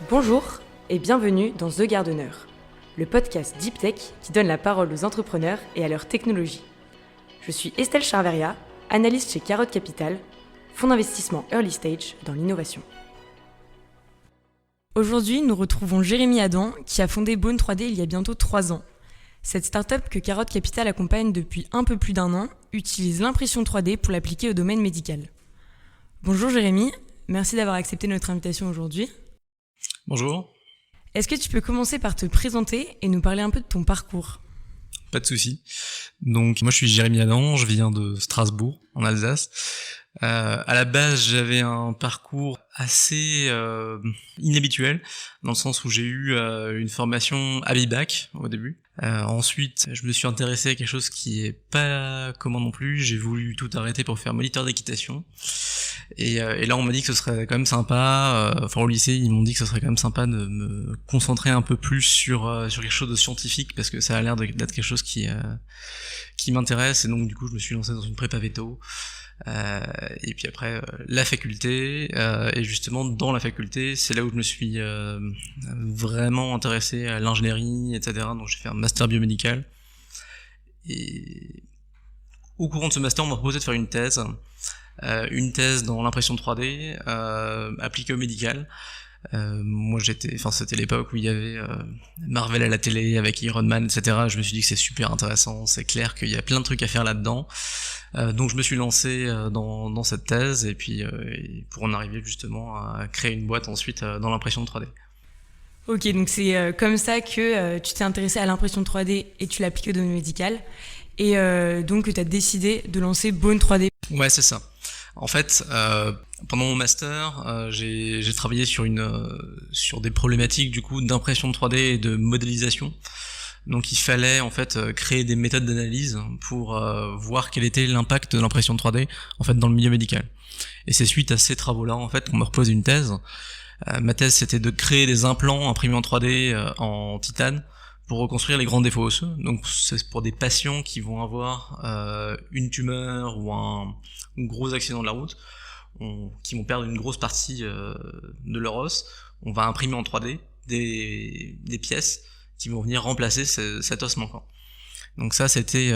Bonjour et bienvenue dans The Gardener, le podcast Deep Tech qui donne la parole aux entrepreneurs et à leur technologie. Je suis Estelle Charveria, analyste chez Carotte Capital, fonds d'investissement early stage dans l'innovation. Aujourd'hui, nous retrouvons Jérémy Adam qui a fondé Bone 3D il y a bientôt 3 ans. Cette start-up que Carotte Capital accompagne depuis un peu plus d'1 an utilise l'impression 3D pour l'appliquer au domaine médical. Bonjour Jérémy, merci d'avoir accepté notre invitation aujourd'hui. Bonjour. Est-ce que tu peux commencer par te présenter et nous parler un peu de ton parcours ? Pas de souci. Donc moi je suis Jérémy Adam, je viens de Strasbourg en Alsace. À la base j'avais un parcours assez inhabituel dans le sens où j'ai eu une formation Abibac au début. Ensuite je me suis intéressé à quelque chose qui est pas commun non plus. J'ai voulu tout arrêter pour faire moniteur d'équitation. Et là on m'a dit que ce serait quand même sympa, au lycée ils m'ont dit que ce serait quand même sympa de me concentrer un peu plus sur quelque chose de scientifique parce que ça a l'air d'être quelque chose qui m'intéresse, et donc du coup je me suis lancé dans une prépa veto, et puis après la faculté, et justement dans la faculté c'est là où je me suis vraiment intéressé à l'ingénierie, etc. Donc j'ai fait un master biomédical, et au courant de ce master on m'a proposé de faire une thèse dans l'impression 3D appliquée au médical. Moi c'était l'époque où il y avait Marvel à la télé avec Iron Man, etc. Je me suis dit que c'est super intéressant, c'est clair qu'il y a plein de trucs à faire là-dedans. Donc je me suis lancé dans cette thèse, et puis pour en arriver justement à créer une boîte ensuite dans l'impression 3D. Ok, donc c'est comme ça que tu t'es intéressé à l'impression 3D et tu l'as appliqué au domaine médical, et donc que tu as décidé de lancer Bone 3D. Ouais, c'est ça. En fait, pendant mon master, j'ai travaillé sur des problématiques du coup d'impression 3D et de modélisation. Donc il fallait en fait créer des méthodes d'analyse pour voir quel était l'impact de l'impression 3D en fait dans le milieu médical. Et c'est suite à ces travaux-là en fait qu'on me repose une thèse. Ma thèse c'était de créer des implants imprimés en 3D en titane pour reconstruire les grands défauts osseux. Donc c'est pour des patients qui vont avoir une tumeur ou un gros accident de la route, qui vont perdre une grosse partie de leur os. On va imprimer en 3D des pièces qui vont venir remplacer cet os manquant. Donc ça c'était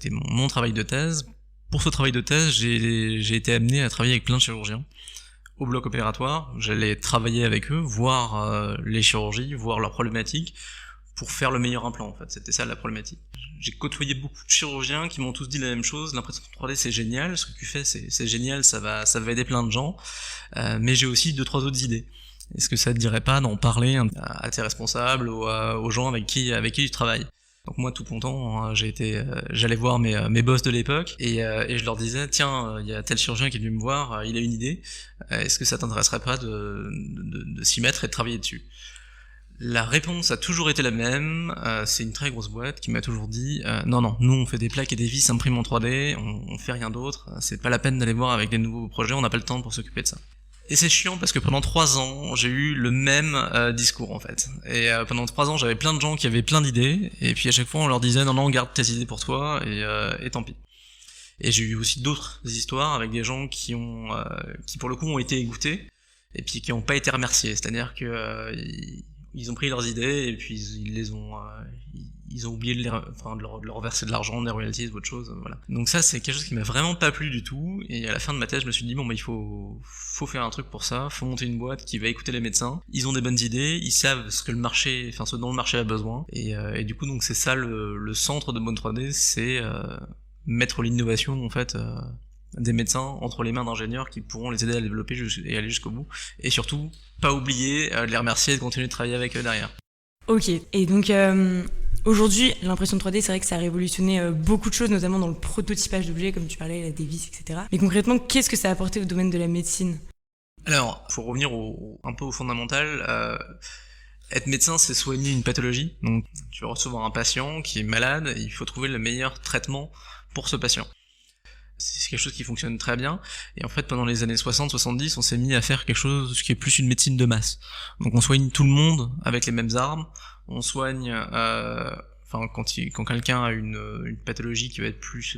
mon travail de thèse. Pour ce travail de thèse, j'ai été amené à travailler avec plein de chirurgiens au bloc opératoire. J'allais travailler avec eux, voir les chirurgies, voir leurs problématiques, pour faire le meilleur implant en fait, c'était ça la problématique. J'ai côtoyé beaucoup de chirurgiens qui m'ont tous dit la même chose: l'impression 3D c'est génial, ce que tu fais c'est génial, ça va aider plein de gens, mais j'ai aussi 2-3 autres idées. Est-ce que ça te dirait pas d'en parler à tes responsables ou aux gens avec qui tu travailles? Donc moi tout content, j'allais voir mes boss de l'époque, et je leur disais: tiens, il y a tel chirurgien qui est venu me voir, il a une idée, est-ce que ça t'intéresserait pas de s'y mettre et de travailler dessus? La réponse a toujours été la même, c'est une très grosse boîte qui m'a toujours dit non, nous on fait des plaques et des vis imprimées en 3D, on fait rien d'autre, c'est pas la peine d'aller voir avec des nouveaux projets, on n'a pas le temps pour s'occuper de ça. Et c'est chiant parce que pendant 3 ans, j'ai eu le même discours en fait. Et pendant 3 ans, j'avais plein de gens qui avaient plein d'idées, et puis à chaque fois on leur disait non, garde tes idées pour toi, et tant pis. Et j'ai eu aussi d'autres histoires avec des gens qui pour le coup ont été écoutés, et puis qui ont pas été remerciés, c'est-à-dire que ils ont pris leurs idées et puis ils ont oublié de leur verser de l'argent, des royalties ou autre chose, voilà. Donc ça c'est quelque chose qui m'a vraiment pas plu du tout, et à la fin de ma thèse je me suis dit il faut faire un truc pour ça, faut monter une boîte qui va écouter les médecins, ils ont des bonnes idées, ils savent ce dont le marché a besoin, et du coup donc c'est ça le centre de Bone 3D, c'est mettre l'innovation en fait des médecins entre les mains d'ingénieurs qui pourront les aider à développer et aller jusqu'au bout, et surtout pas oublier de les remercier et de continuer de travailler avec eux derrière. Ok, et donc aujourd'hui l'impression 3D c'est vrai que ça a révolutionné beaucoup de choses, notamment dans le prototypage d'objets comme tu parlais, des vis, etc. Mais concrètement, qu'est-ce que ça a apporté au domaine de la médecine? Alors, faut revenir un peu au fondamental. Être médecin, c'est soigner une pathologie. Donc tu vas recevoir un patient qui est malade, et il faut trouver le meilleur traitement pour ce patient. C'est quelque chose qui fonctionne très bien, et en fait pendant les années 60-70 on s'est mis à faire quelque chose qui est plus une médecine de masse. Donc on soigne tout le monde avec les mêmes armes, on soigne quand quelqu'un a une pathologie qui va être plus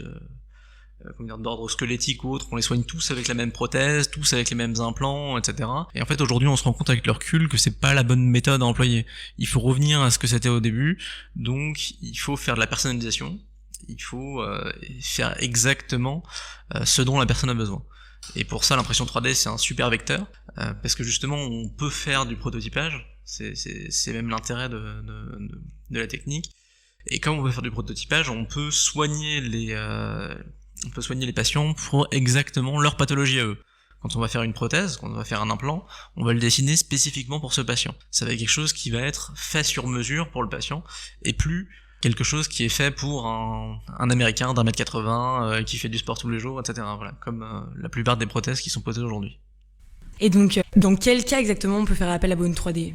d'ordre squelettique ou autre, on les soigne tous avec la même prothèse, tous avec les mêmes implants, etc. Et en fait, aujourd'hui, on se rend compte avec le recul que c'est pas la bonne méthode à employer. Il faut revenir à ce que c'était au début, donc il faut faire de la personnalisation, il faut faire exactement ce dont la personne a besoin. Et pour ça, l'impression 3D, c'est un super vecteur, parce que justement, on peut faire du prototypage, c'est même l'intérêt de la technique. Et comme on peut faire du prototypage, on peut soigner les patients pour exactement leur pathologie à eux. Quand on va faire une prothèse, quand on va faire un implant, on va le dessiner spécifiquement pour ce patient. Ça va être quelque chose qui va être fait sur mesure pour le patient, et plus quelque chose qui est fait pour un Américain d'1m80 qui fait du sport tous les jours, etc. Voilà, comme la plupart des prothèses qui sont posées aujourd'hui. Et donc, dans quel cas exactement on peut faire appel à Bone 3D ?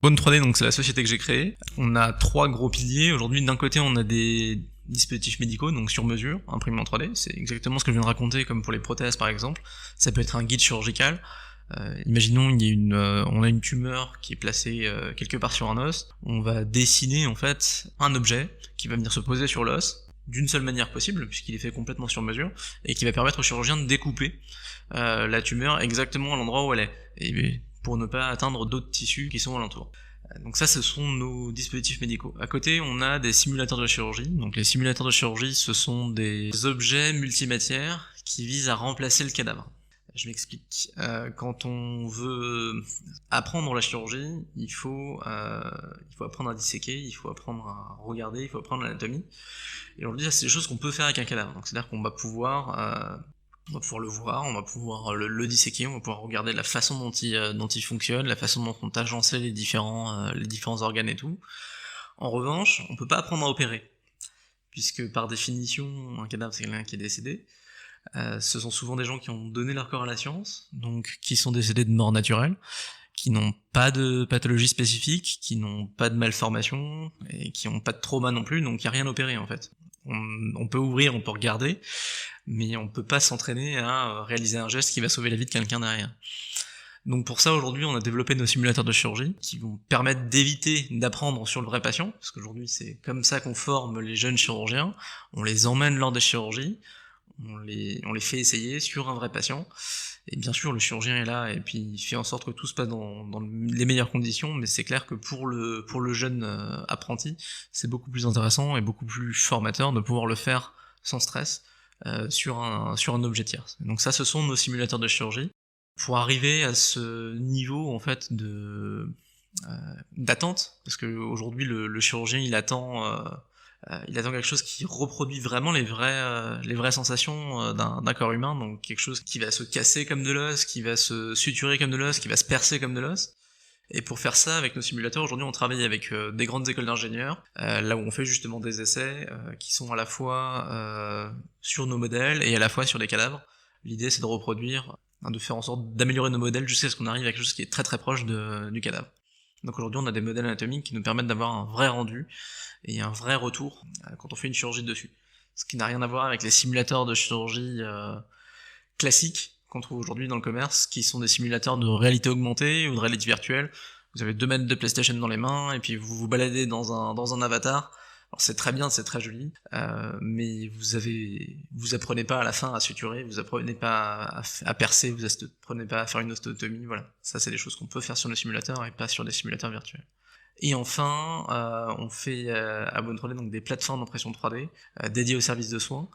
Bone 3D, donc c'est la société que j'ai créée. On a 3 gros piliers. Aujourd'hui, d'un côté, on a des dispositifs médicaux, donc sur mesure, imprimés en 3D. C'est exactement ce que je viens de raconter, comme pour les prothèses par exemple. Ça peut être un guide chirurgical. Imaginons, on a une tumeur qui est placée quelque part sur un os. On va dessiner en fait un objet qui va venir se poser sur l'os d'une seule manière possible, puisqu'il est fait complètement sur mesure, et qui va permettre au chirurgien de découper la tumeur exactement à l'endroit où elle est. Et pour ne pas atteindre d'autres tissus qui sont alentour. Donc ça, ce sont nos dispositifs médicaux. À côté, on a des simulateurs de chirurgie. Donc les simulateurs de chirurgie, ce sont des objets multimatières qui visent à remplacer le cadavre. Je m'explique. Quand on veut apprendre la chirurgie, il faut apprendre à disséquer, il faut apprendre à regarder, il faut apprendre l'anatomie. Et aujourd'hui, ça, c'est des choses qu'on peut faire avec un cadavre. Donc c'est-à-dire qu'on va pouvoir le voir, on va pouvoir le disséquer, on va pouvoir regarder la façon dont il fonctionne, la façon dont on agencé les différents organes et tout. En revanche, on peut pas apprendre à opérer, puisque par définition, un cadavre c'est quelqu'un qui est décédé. Ce sont souvent des gens qui ont donné leur corps à la science, donc qui sont décédés de mort naturelle, qui n'ont pas de pathologie spécifique, qui n'ont pas de malformation, et qui n'ont pas de trauma non plus, donc il n'y a rien à opérer en fait. On peut ouvrir, on peut regarder, mais on peut pas s'entraîner à réaliser un geste qui va sauver la vie de quelqu'un derrière. Donc pour ça, aujourd'hui, on a développé nos simulateurs de chirurgie qui vont permettre d'éviter d'apprendre sur le vrai patient, parce qu'aujourd'hui, c'est comme ça qu'on forme les jeunes chirurgiens. On les emmène lors des chirurgies, on les fait essayer sur un vrai patient, et bien sûr, le chirurgien est là, et puis il fait en sorte que tout se passe dans les meilleures conditions, mais c'est clair que pour le jeune apprenti, c'est beaucoup plus intéressant et beaucoup plus formateur de pouvoir le faire sans stress, sur un objet tierce. Donc ça, ce sont nos simulateurs de chirurgie. Pour arriver à ce niveau en fait d'attente, parce que aujourd'hui le chirurgien il attend quelque chose qui reproduit vraiment les vraies sensations d'un corps humain, donc quelque chose qui va se casser comme de l'os, qui va se suturer comme de l'os, qui va se percer comme de l'os. Et pour faire ça, avec nos simulateurs, aujourd'hui on travaille avec des grandes écoles d'ingénieurs, là où on fait justement des essais qui sont à la fois sur nos modèles et à la fois sur des cadavres. L'idée c'est de reproduire, de faire en sorte d'améliorer nos modèles jusqu'à ce qu'on arrive à quelque chose qui est très très proche du cadavre. Donc aujourd'hui on a des modèles anatomiques qui nous permettent d'avoir un vrai rendu et un vrai retour quand on fait une chirurgie dessus. Ce qui n'a rien à voir avec les simulateurs de chirurgie classiques qu'on trouve aujourd'hui dans le commerce, qui sont des simulateurs de réalité augmentée ou de réalité virtuelle. Vous avez 2 mètres de PlayStation dans les mains, et puis vous vous baladez dans un avatar. Alors c'est très bien, c'est très joli, mais vous apprenez pas à la fin à suturer, vous apprenez pas à percer, vous apprenez pas à faire une ostéotomie, voilà. Ça c'est des choses qu'on peut faire sur nos simulateurs et pas sur des simulateurs virtuels. Et enfin, on fait à Bone 3D donc des plateformes d'impression 3D dédiées aux services de soins.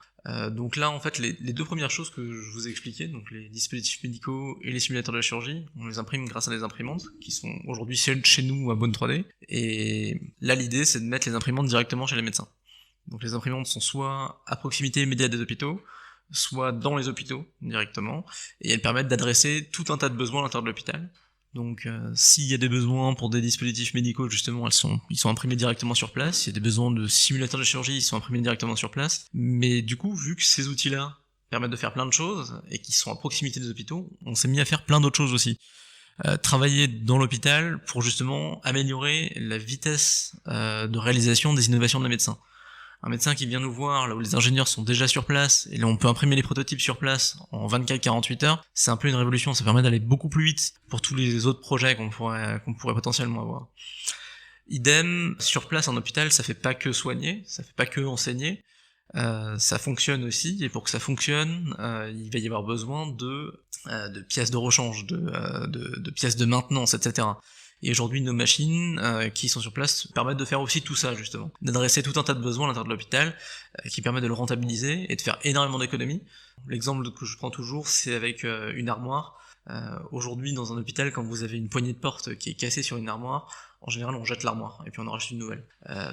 Donc là, en fait, les 2 premières choses que je vous ai expliquées, donc les dispositifs médicaux et les simulateurs de la chirurgie, on les imprime grâce à des imprimantes qui sont aujourd'hui chez nous à Bone 3D. Et là, l'idée, c'est de mettre les imprimantes directement chez les médecins. Donc les imprimantes sont soit à proximité immédiate des hôpitaux, soit dans les hôpitaux directement, et elles permettent d'adresser tout un tas de besoins à l'intérieur de l'hôpital. Donc s'il y a des besoins pour des dispositifs médicaux, justement, ils sont imprimés directement sur place. S'il y a des besoins de simulateurs de chirurgie, ils sont imprimés directement sur place. Mais du coup, vu que ces outils-là permettent de faire plein de choses et qu'ils sont à proximité des hôpitaux, on s'est mis à faire plein d'autres choses aussi. Travailler dans l'hôpital pour justement améliorer la vitesse de réalisation des innovations de la médecin. Un médecin qui vient nous voir, là où les ingénieurs sont déjà sur place, et là on peut imprimer les prototypes sur place en 24-48 heures, c'est un peu une révolution, ça permet d'aller beaucoup plus vite pour tous les autres projets qu'on pourrait potentiellement avoir. Idem, sur place en hôpital, ça fait pas que soigner, ça fait pas que enseigner, ça fonctionne aussi, et pour que ça fonctionne, il va y avoir besoin de pièces de rechange, de pièces de maintenance, etc. Et aujourd'hui, nos machines qui sont sur place permettent de faire aussi tout ça, justement. D'adresser tout un tas de besoins à l'intérieur de l'hôpital, qui permettent de le rentabiliser et de faire énormément d'économies. L'exemple que je prends toujours, c'est avec une armoire. Aujourd'hui, dans un hôpital, quand vous avez une poignée de porte qui est cassée sur une armoire, en général, on jette l'armoire, et puis on en rachète une nouvelle.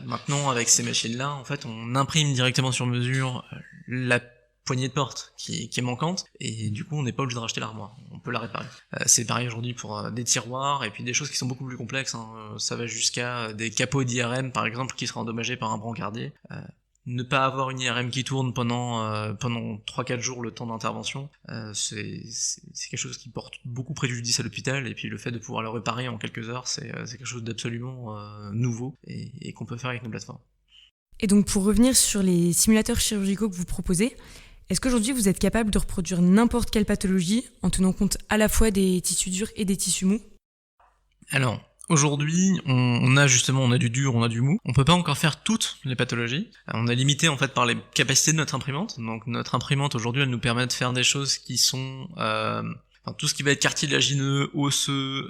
Maintenant, avec ces machines-là, en fait, on imprime directement sur mesure la poignée de porte qui est manquante, et du coup on n'est pas obligé de racheter l'armoire, on peut la réparer. C'est pareil aujourd'hui pour des tiroirs, et puis des choses qui sont beaucoup plus complexes, hein. Ça va jusqu'à des capots d'IRM par exemple qui seraient endommagés par un brancardier. Ne pas avoir une IRM qui tourne pendant 3-4 jours le temps d'intervention, c'est quelque chose qui porte beaucoup préjudice à l'hôpital, et puis le fait de pouvoir le réparer en quelques heures, c'est quelque chose d'absolument nouveau, et qu'on peut faire avec nos plateformes. Et donc pour revenir sur les simulateurs chirurgicaux que vous proposez, est-ce qu'aujourd'hui vous êtes capable de reproduire n'importe quelle pathologie en tenant compte à la fois des tissus durs et des tissus mous ? Alors, aujourd'hui, on a du dur, on a du mou. On peut pas encore faire toutes les pathologies. On est limité en fait par les capacités de notre imprimante. Donc notre imprimante aujourd'hui, elle nous permet de faire des choses qui sont tout ce qui va être cartilagineux, osseux,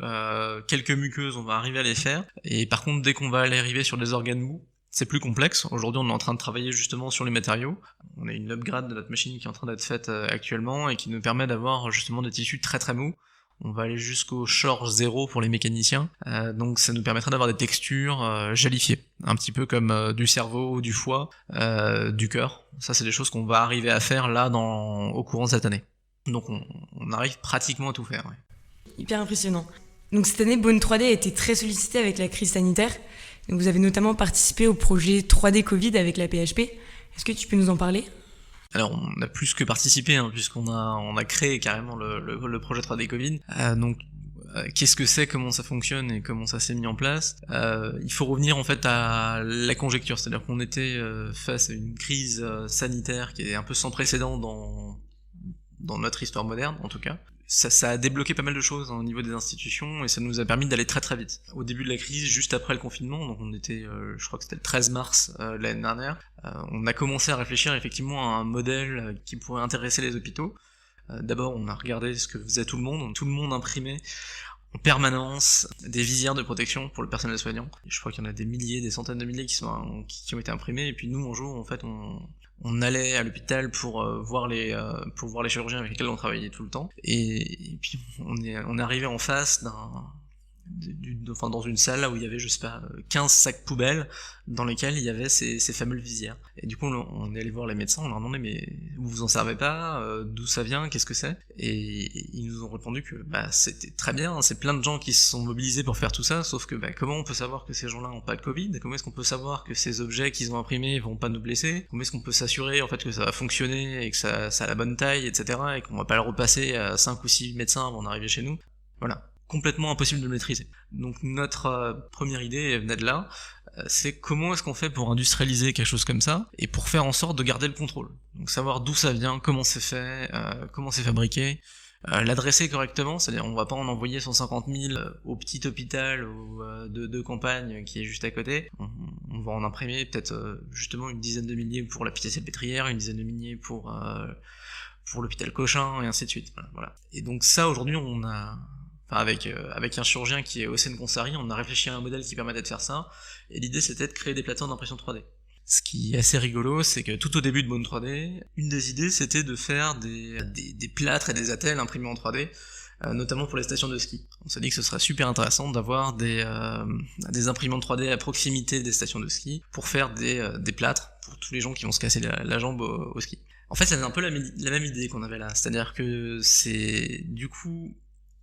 quelques muqueuses, on va arriver à les faire. Et par contre, dès qu'on va aller arriver sur des organes mous, c'est plus complexe. Aujourd'hui, on est en train de travailler justement sur les matériaux. On a une upgrade de notre machine qui est en train d'être faite actuellement et qui nous permet d'avoir justement des tissus très très mous. On va aller jusqu'au Shore 0 pour les mécaniciens. Donc ça nous permettra d'avoir des textures jalifiées, un petit peu comme du cerveau, du foie, du cœur. Ça, c'est des choses qu'on va arriver à faire là au courant de cette année. Donc on arrive pratiquement à tout faire. Ouais. Hyper impressionnant. Donc cette année, Bone 3D a été très sollicité avec la crise sanitaire. Vous avez notamment participé au projet 3D Covid avec la PHP. Est-ce que tu peux nous en parler ? Alors on a plus que participé, hein, puisqu'on a créé carrément le projet 3D Covid. Qu'est-ce que c'est, comment ça fonctionne et comment ça s'est mis en place ? Il faut revenir en fait à la conjecture, c'est-à-dire qu'on était face à une crise sanitaire qui est un peu sans précédent dans notre histoire moderne en tout cas. Ça a débloqué pas mal de choses au niveau des institutions et ça nous a permis d'aller très très vite. Au début de la crise, juste après le confinement, donc on était, je crois que c'était le 13 mars l'année dernière, on a commencé à réfléchir effectivement à un modèle qui pourrait intéresser les hôpitaux. D'abord, on a regardé ce que faisait tout le monde imprimait en permanence des visières de protection pour le personnel soignant. Et je crois qu'il y en a des milliers, des centaines de milliers qui ont été imprimés, et puis nous un jour en fait on allait à l'hôpital pour voir les chirurgiens avec lesquels on travaillait tout le temps, et puis on est arrivé en face dans une salle là où il y avait, je sais pas, 15 sacs poubelles dans lesquels il y avait ces fameuses visières. Et du coup, on est allé voir les médecins, on leur a demandé mais vous vous en servez pas, d'où ça vient, qu'est-ce que c'est ? Et ils nous ont répondu que c'était très bien, c'est plein de gens qui se sont mobilisés pour faire tout ça, sauf que comment on peut savoir que ces gens-là n'ont pas de Covid ? Comment est-ce qu'on peut savoir que ces objets qu'ils ont imprimés vont pas nous blesser ? Comment est-ce qu'on peut s'assurer en fait que ça va fonctionner et que ça a la bonne taille, etc. et qu'on va pas le repasser à 5 ou 6 médecins avant d'arriver chez nous ? Voilà. Complètement impossible de le maîtriser. Donc notre première idée venait de là, c'est comment est-ce qu'on fait pour industrialiser quelque chose comme ça, et pour faire en sorte de garder le contrôle. Donc savoir d'où ça vient, comment c'est fait, comment c'est fabriqué, l'adresser correctement, c'est-à-dire on va pas en envoyer 150 000 au petit hôpital de campagne qui est juste à côté, on va en imprimer peut-être justement une dizaine de milliers pour la Pitié-Salpêtrière, une dizaine de milliers pour l'hôpital Cochin, et ainsi de suite. Voilà. Et donc ça, aujourd'hui, avec un chirurgien qui est Hossein Konsari, on a réfléchi à un modèle qui permettait de faire ça, et l'idée c'était de créer des plateformes d'impression 3D. Ce qui est assez rigolo, c'est que tout au début de Bone 3D, une des idées c'était de faire des plâtres et des attelles imprimés en 3D, notamment pour les stations de ski. On s'est dit que ce serait super intéressant d'avoir des imprimantes 3D à proximité des stations de ski pour faire des plâtres pour tous les gens qui vont se casser la jambe au ski. En fait, c'est un peu la même idée qu'on avait là, c'est-à-dire que c'est du coup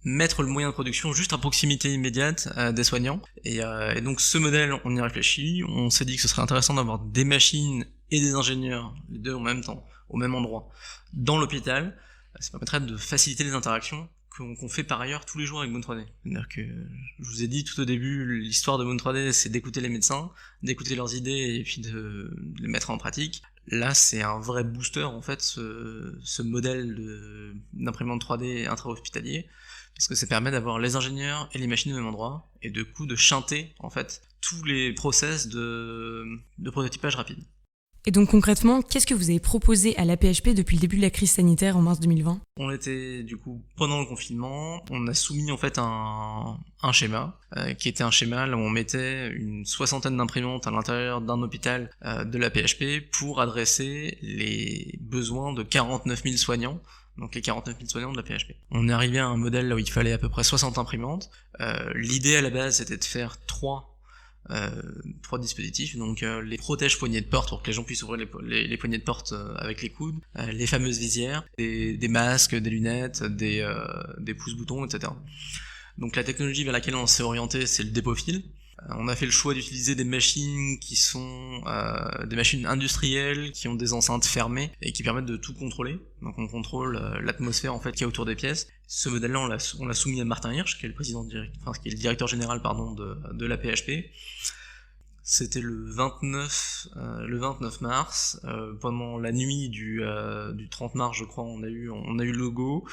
mettre le moyen de production juste à proximité immédiate des soignants, et donc ce modèle, on y réfléchit, on s'est dit que ce serait intéressant d'avoir des machines et des ingénieurs, les deux en même temps, au même endroit, dans l'hôpital. Ça permettrait de faciliter les interactions qu'on fait par ailleurs tous les jours avec Bone 3D. C'est-à-dire que, je vous ai dit tout au début, l'histoire de Bone 3D, c'est d'écouter les médecins, d'écouter leurs idées et puis de les mettre en pratique. Là, c'est un vrai booster, en fait, ce modèle d'imprimante 3D intra-hospitalier, parce que ça permet d'avoir les ingénieurs et les machines au même endroit, et de coup de chanter, en fait, tous les process de prototypage rapide. Et donc concrètement, qu'est-ce que vous avez proposé à l'AP-HP depuis le début de la crise sanitaire en mars 2020 ? On était du coup pendant le confinement, on a soumis en fait un schéma qui était un schéma là où on mettait une 60aine d'imprimantes à l'intérieur d'un hôpital de l'AP-HP pour adresser les besoins de 49 000 soignants. Donc les 49 000 soignants de la PHP. On est arrivé à un modèle là où il fallait à peu près 60 imprimantes. L'idée à la base c'était de faire trois dispositifs, donc les protèges poignées de porte pour que les gens puissent ouvrir les poignées de porte avec les coudes, les fameuses visières, des masques, des lunettes, des pouces-boutons, etc. Donc la technologie vers laquelle on s'est orienté, c'est le dépôt fil. On a fait le choix d'utiliser des machines qui sont des machines industrielles qui ont des enceintes fermées et qui permettent de tout contrôler. Donc on contrôle l'atmosphère en fait qu'il y a autour des pièces. Ce modèle-là, on l'a soumis à Martin Hirsch, qui est le directeur général de la PHP. C'était le 29 mars, pendant la nuit du 30 mars, je crois, on a eu le logo.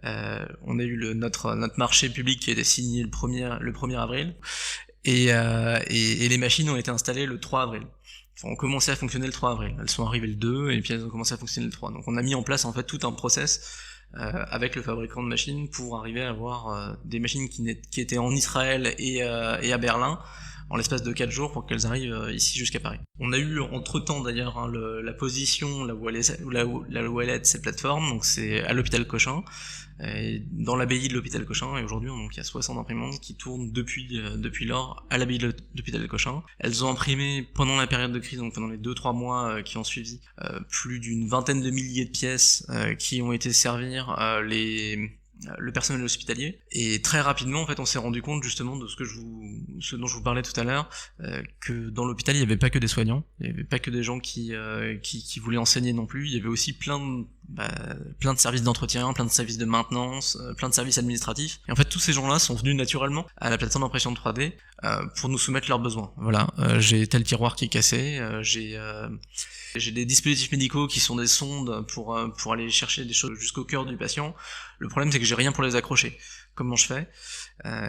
On a eu notre marché public qui a été signé le 1er avril. Et les machines ont été installées le 3 avril. Enfin, ont commencé à fonctionner le 3 avril. Elles sont arrivées le 2 et puis elles ont commencé à fonctionner le 3. Donc on a mis en place en fait tout un process avec le fabricant de machines pour arriver à avoir des machines qui étaient en Israël et à Berlin en l'espace de 4 jours pour qu'elles arrivent ici jusqu'à Paris. On a eu entre-temps d'ailleurs la position là où elle est cette plateforme, donc c'est à l'hôpital Cochin, dans l'abbaye de l'hôpital Cochin, et aujourd'hui donc il y a 60 imprimantes qui tournent depuis lors à l'abbaye de l'hôpital Cochin. Elles ont imprimé pendant la période de crise, donc pendant les 2-3 mois qui ont suivi, plus d'une vingtaine de milliers de pièces qui ont été servir le personnel hospitalier, et très rapidement en fait on s'est rendu compte justement de ce dont je vous parlais tout à l'heure, que dans l'hôpital il n'y avait pas que des soignants, il n'y avait pas que des gens qui voulaient enseigner non plus, il y avait aussi plein de services d'entretien, plein de services de maintenance, plein de services administratifs, et en fait tous ces gens-là sont venus naturellement à la plateforme d'impression 3D pour nous soumettre leurs besoins. Voilà, j'ai tel tiroir qui est cassé, j'ai des dispositifs médicaux qui sont des sondes pour aller chercher des choses jusqu'au cœur du patient. Le problème c'est que j'ai rien pour les accrocher. Comment je fais ?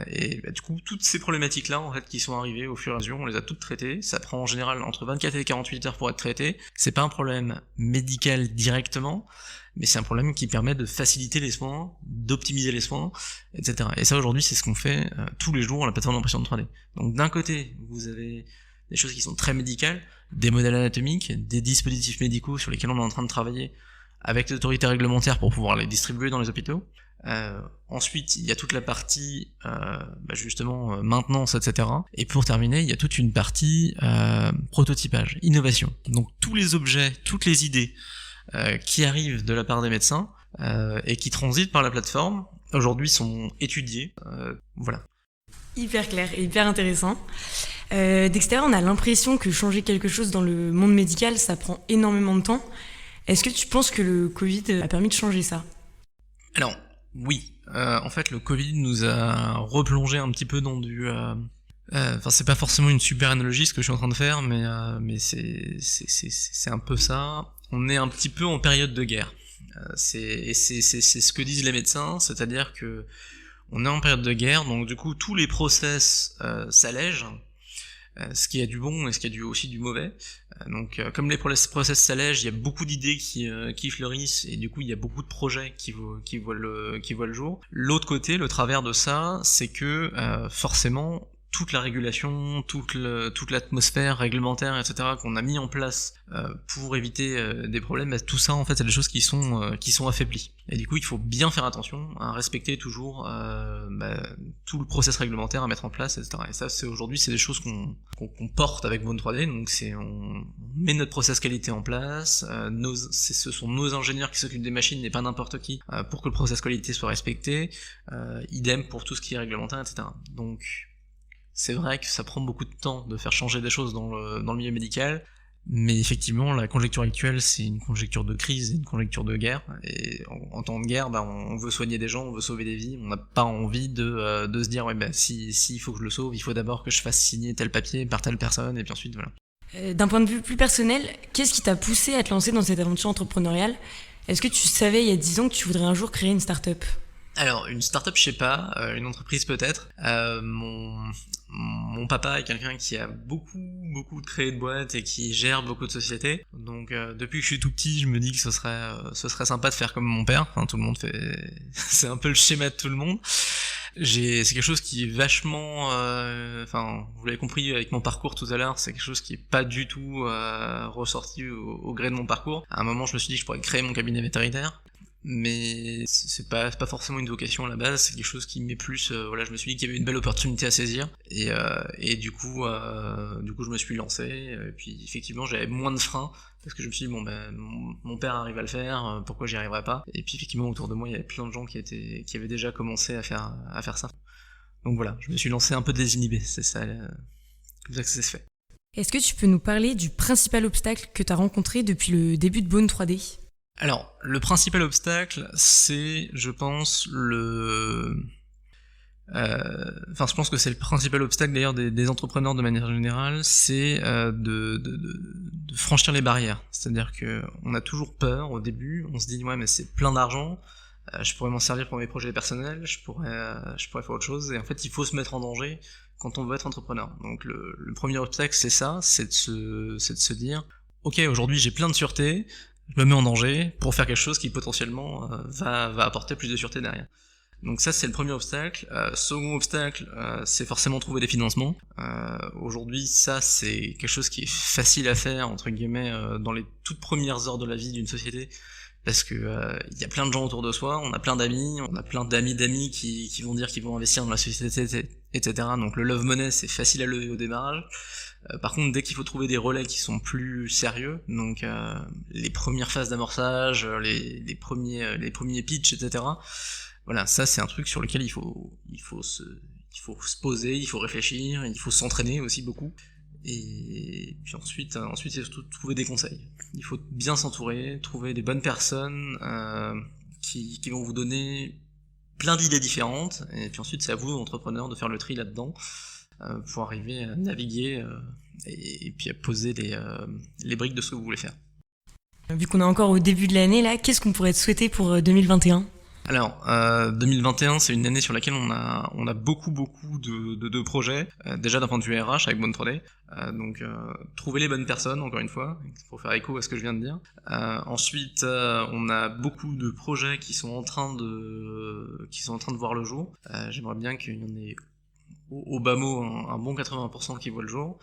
Et du coup toutes ces problématiques là en fait qui sont arrivées au fur et à mesure, on les a toutes traitées. Ça prend en général entre 24 et 48 heures pour être traité. C'est pas un problème médical directement, mais c'est un problème qui permet de faciliter les soins, d'optimiser les soins, etc. Et ça aujourd'hui c'est ce qu'on fait tous les jours à la plateforme d'impression 3D. Donc d'un côté vous avez des choses qui sont très médicales, des modèles anatomiques, des dispositifs médicaux sur lesquels on est en train de travailler avec les autorités réglementaires pour pouvoir les distribuer dans les hôpitaux. Ensuite, il y a toute la partie justement maintenance, etc. Et pour terminer, il y a toute une partie prototypage, innovation. Donc tous les objets, toutes les idées qui arrivent de la part des médecins et qui transitent par la plateforme, aujourd'hui sont étudiées. Voilà. Hyper clair et hyper intéressant. D'extérieur, on a l'impression que changer quelque chose dans le monde médical, ça prend énormément de temps. Est-ce que tu penses que le Covid a permis de changer ça ? Alors, oui. En fait, le Covid nous a replongé un petit peu dans du... c'est pas forcément une super analogie ce que je suis en train de faire, mais c'est un peu ça. On est un petit peu en période de guerre. C'est ce que disent les médecins, c'est-à-dire que on est en période de guerre, donc du coup tous les process s'allègent, ce qui a du bon et ce qui a aussi du mauvais. Donc comme les process s'allègent, il y a beaucoup d'idées qui fleurissent, et du coup il y a beaucoup de projets qui voient le jour. L'autre côté, le travers de ça, c'est que forcément toute la régulation, toute l'atmosphère réglementaire, etc. qu'on a mis en place pour éviter des problèmes, tout ça en fait c'est des choses qui sont affaiblies. Et du coup il faut bien faire attention à respecter toujours tout le process réglementaire à mettre en place, etc. Et ça aujourd'hui c'est des choses qu'on porte avec Bone 3D, donc on met notre process qualité en place, ce sont nos ingénieurs qui s'occupent des machines et pas n'importe qui pour que le process qualité soit respecté, idem pour tout ce qui est réglementaire, etc. Donc c'est vrai que ça prend beaucoup de temps de faire changer des choses dans le milieu médical, mais effectivement la conjecture actuelle c'est une conjecture de crise, une conjecture de guerre, et en temps de guerre on veut soigner des gens, on veut sauver des vies, on n'a pas envie de se dire si il faut que je le sauve, il faut d'abord que je fasse signer tel papier par telle personne, et puis ensuite voilà. D'un point de vue plus personnel, qu'est-ce qui t'a poussé à te lancer dans cette aventure entrepreneuriale ? Est-ce que tu savais il y a 10 ans que tu voudrais un jour créer une start-up ? Alors, une startup, je sais pas, une entreprise peut-être. Mon papa est quelqu'un qui a beaucoup créé de boîtes et qui gère beaucoup de sociétés. Donc, depuis que je suis tout petit, je me dis que ce serait sympa de faire comme mon père. Enfin, tout le monde fait, c'est un peu le schéma de tout le monde. C'est quelque chose qui est vachement, enfin, vous l'avez compris avec mon parcours tout à l'heure, c'est quelque chose qui est pas du tout ressorti au gré de mon parcours. À un moment, je me suis dit que je pourrais créer mon cabinet vétérinaire. Mais c'est pas forcément une vocation à la base, c'est quelque chose qui m'est plus, voilà, je me suis dit qu'il y avait une belle opportunité à saisir, et du coup je me suis lancé, et puis effectivement j'avais moins de freins, parce que je me suis dit, bon ben, mon père arrive à le faire, pourquoi j'y arriverais pas? Et puis effectivement autour de moi il y avait plein de gens qui avaient déjà commencé à faire ça. Donc voilà, je me suis lancé un peu désinhibé, c'est ça, comme ça que ça s'est fait. Est-ce que tu peux nous parler du principal obstacle que tu as rencontré depuis le début de Bone 3D ? Alors, le principal obstacle, c'est, je pense, je pense que c'est le principal obstacle d'ailleurs des entrepreneurs de manière générale, c'est de franchir les barrières. C'est-à-dire que on a toujours peur au début, on se dit ouais mais c'est plein d'argent, je pourrais m'en servir pour mes projets personnels, je pourrais faire autre chose, et en fait il faut se mettre en danger quand on veut être entrepreneur. Donc le premier obstacle c'est ça, c'est de se dire ok aujourd'hui j'ai plein de sûreté, je me mets en danger pour faire quelque chose qui potentiellement va apporter plus de sûreté derrière. Donc ça c'est le premier obstacle. Second obstacle, c'est forcément trouver des financements. Aujourd'hui ça c'est quelque chose qui est facile à faire entre guillemets dans les toutes premières heures de la vie d'une société, parce que il y a plein de gens autour de soi, on a plein d'amis, d'amis qui vont dire qu'ils vont investir dans la société, etc. Donc le love money c'est facile à lever au démarrage. Par contre, dès qu'il faut trouver des relais qui sont plus sérieux, donc les premières phases d'amorçage, les premiers pitchs, etc. Voilà, ça c'est un truc sur lequel il faut se poser, il faut réfléchir, il faut s'entraîner aussi beaucoup. Et puis ensuite c'est surtout trouver des conseils. Il faut bien s'entourer, trouver des bonnes personnes qui vont vous donner plein d'idées différentes. Et puis ensuite c'est à vous, entrepreneurs, de faire le tri là-dedans. Pour arriver à naviguer et puis à poser les briques de ce que vous voulez faire. Vu qu'on est encore au début de l'année, là, qu'est-ce qu'on pourrait te souhaiter pour 2021 ? Alors, 2021, c'est une année sur laquelle on a beaucoup de projets, déjà d'un point de vue RH avec Bone 3D, donc trouver les bonnes personnes, encore une fois, pour faire écho à ce que je viens de dire. Ensuite, on a beaucoup de projets qui sont en train de voir le jour. J'aimerais bien qu'il y en ait au bas mot un bon 80% qui voit le jour,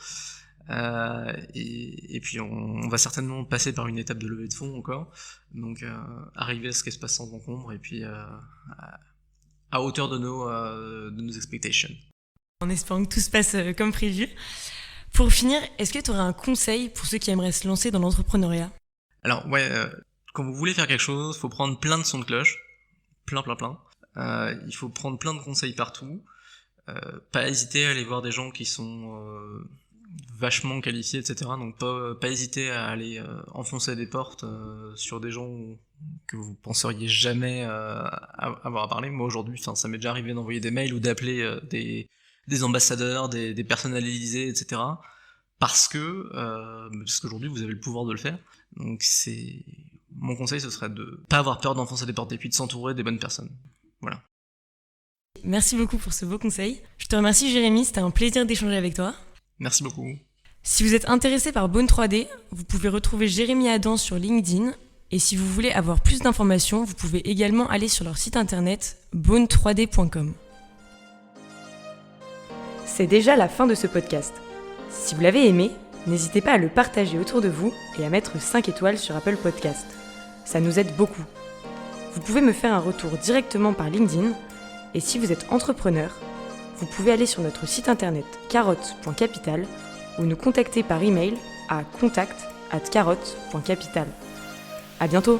et puis on va certainement passer par une étape de levée de fonds encore, donc arriver à ce qui se passe sans encombre, et puis à hauteur de nos expectations. En espérant que tout se passe comme prévu. Pour finir, est-ce que tu aurais un conseil pour ceux qui aimeraient se lancer dans l'entrepreneuriat ? Alors ouais, quand vous voulez faire quelque chose, faut prendre plein de sons de cloche, plein. Il faut prendre plein de conseils partout. Pas hésiter à aller voir des gens qui sont vachement qualifiés, etc. Donc pas hésiter à aller enfoncer des portes sur des gens que vous penseriez jamais avoir à parler. Moi aujourd'hui, ça m'est déjà arrivé d'envoyer des mails ou d'appeler des ambassadeurs, des personnalisés, etc. Parce qu'aujourd'hui vous avez le pouvoir de le faire. Donc mon conseil, ce serait de pas avoir peur d'enfoncer des portes et puis de s'entourer des bonnes personnes. Voilà. Merci beaucoup pour ce beau conseil. Je te remercie Jérémy, c'était un plaisir d'échanger avec toi. Merci beaucoup. Si vous êtes intéressé par Bone 3D, vous pouvez retrouver Jérémy Adam sur LinkedIn. Et si vous voulez avoir plus d'informations, vous pouvez également aller sur leur site internet bone3d.com. C'est déjà la fin de ce podcast. Si vous l'avez aimé, n'hésitez pas à le partager autour de vous et à mettre 5 étoiles sur Apple Podcast. Ça nous aide beaucoup. Vous pouvez me faire un retour directement par LinkedIn. Et si vous êtes entrepreneur, vous pouvez aller sur notre site internet carotte.capital ou nous contacter par email à contact@carotte.capital. À bientôt!